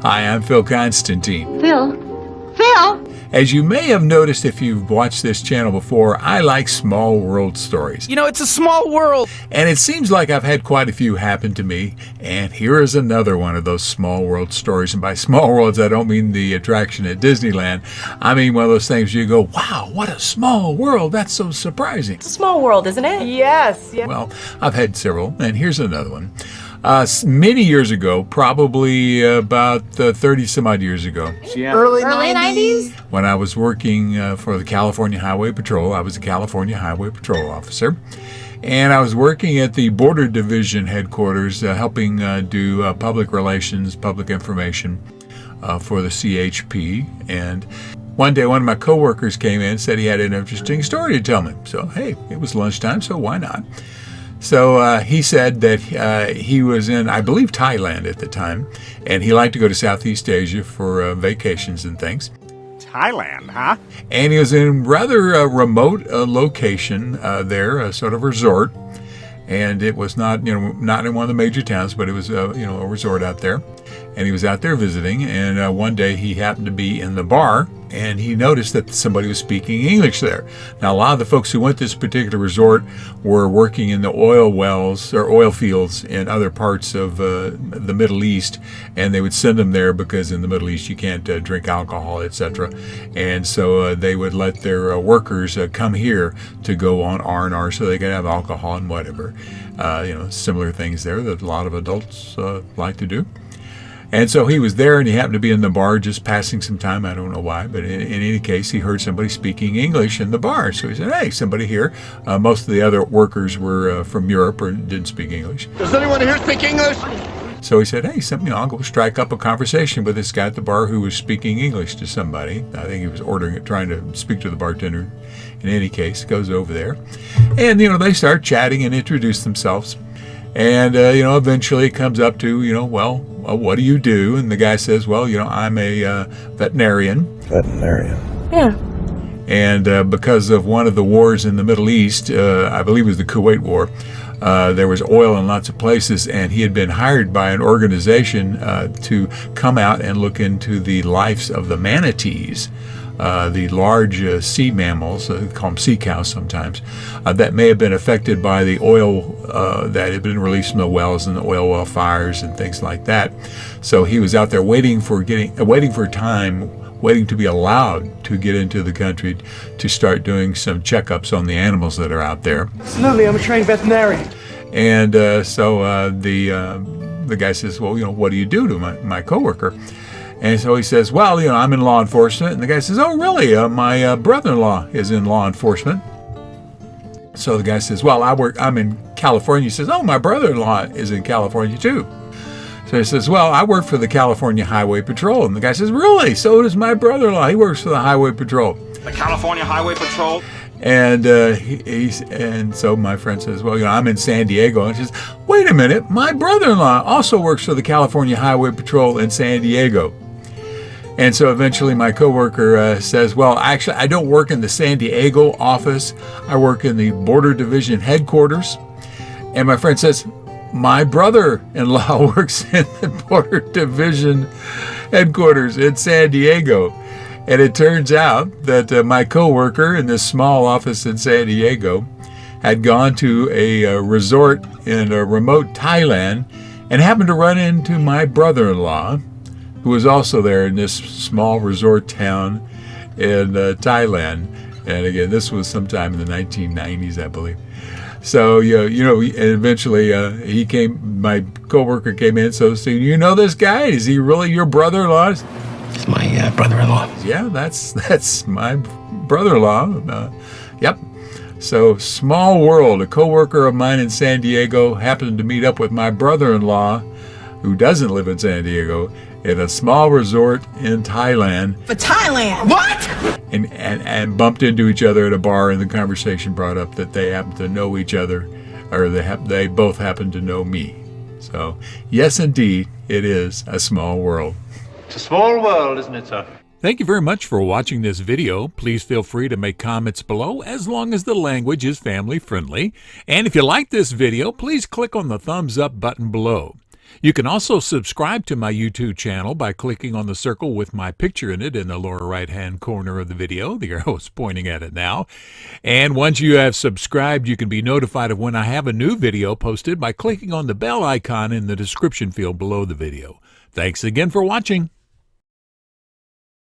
Hi, I'm Phil Constantine. Phil? As you may have noticed if you've watched this channel before, I like small world stories. You know, it's a small world. And it seems like I've had quite a few happen to me. And here is another one of those small world stories. And by small worlds, I don't mean the attraction at Disneyland. I mean one of those things you go, wow, what a small world. That's so surprising. It's a small world, isn't it? Yes. Well, I've had several. And here's another one. Many years ago, probably about 30 some odd years ago. Yeah. Early 90s? When I was working for the California Highway Patrol, I was a California Highway Patrol officer. And I was working at the Border Division headquarters, helping do public relations, public information for the CHP. And one day, one of my coworkers came in and said he had an interesting story to tell me. So, hey, it was lunchtime, so why not? So he said that he was in, I believe, Thailand at the time, and he liked to go to Southeast Asia for vacations and things. Thailand, huh? And he was in rather remote location there, a sort of resort, and it was not in one of the major towns, but it was a resort out there, and he was out there visiting. And one day he happened to be in the bar, and he noticed that somebody was speaking English there. Now, a lot of the folks who went to this particular resort were working in the oil wells or oil fields in other parts of the Middle East, and they would send them there because in the Middle East you can't drink alcohol, etc. And so they would let their workers come here to go on R&R so they could have alcohol and whatever. Similar things there that a lot of adults like to do. And so he was there, and he happened to be in the bar just passing some time. I don't know why, but in any case, he heard somebody speaking English in the bar. So he said, hey, somebody here. Most of the other workers were from Europe or didn't speak English. Does anyone here speak English? So he said, hey, I'll go strike up a conversation with this guy at the bar who was speaking English to somebody. I think he was trying to speak to the bartender. In any case, goes over there. And, they start chatting and introduce themselves. And, eventually it comes up to, what do you do? And the guy says, well, I'm a veterinarian. Veterinarian. Yeah. And because of one of the wars in the Middle East, I believe it was the Kuwait War, there was oil in lots of places, and he had been hired by an organization to come out and look into the lives of the manatees. The large sea mammals, call them sea cows sometimes, that may have been affected by the oil that had been released from the wells and the oil well fires and things like that. So he was out there waiting to be allowed to get into the country to start doing some checkups on the animals that are out there. Absolutely, I'm a trained veterinarian. And so the guy says, well, what do you do to my coworker? And so he says, well, I'm in law enforcement. And the guy says, oh, really? My brother-in-law is in law enforcement. So the guy says, well, I'm in California. He says, oh, my brother-in-law is in California too. So he says, well, I work for the California Highway Patrol. And the guy says, really? So does my brother-in-law. He works for the Highway Patrol. The California Highway Patrol? And and so my friend says, well, I'm in San Diego. And he says, wait a minute, my brother-in-law also works for the California Highway Patrol in San Diego. And so eventually my coworker says, well, actually, I don't work in the San Diego office. I work in the Border Division headquarters. And my friend says, my brother-in-law works in the Border Division headquarters in San Diego. And it turns out that my coworker in this small office in San Diego had gone to a resort in remote Thailand and happened to run into my brother-in-law, who was also there in this small resort town in Thailand. And again, this was sometime in the 1990s, I believe. So, and eventually my coworker came in, so you know this guy? Is he really your brother-in-law? He's my brother-in-law. Yeah, that's my brother-in-law. Yep. So, small world. A coworker of mine in San Diego happened to meet up with my brother-in-law, who doesn't live in San Diego, at a small resort in Thailand. For Thailand? What? And bumped into each other at a bar, and the conversation brought up that they happen to know each other, or they both happen to know me. So, yes, indeed, it is a small world. It's a small world, isn't it, sir? Thank you very much for watching this video. Please feel free to make comments below as long as the language is family friendly. And if you like this video, please click on the thumbs up button below. You can also subscribe to my YouTube channel by clicking on the circle with my picture in it in the lower right-hand corner of the video. The arrow is pointing at it now. And once you have subscribed, you can be notified of when I have a new video posted by clicking on the bell icon in the description field below the video. Thanks again for watching.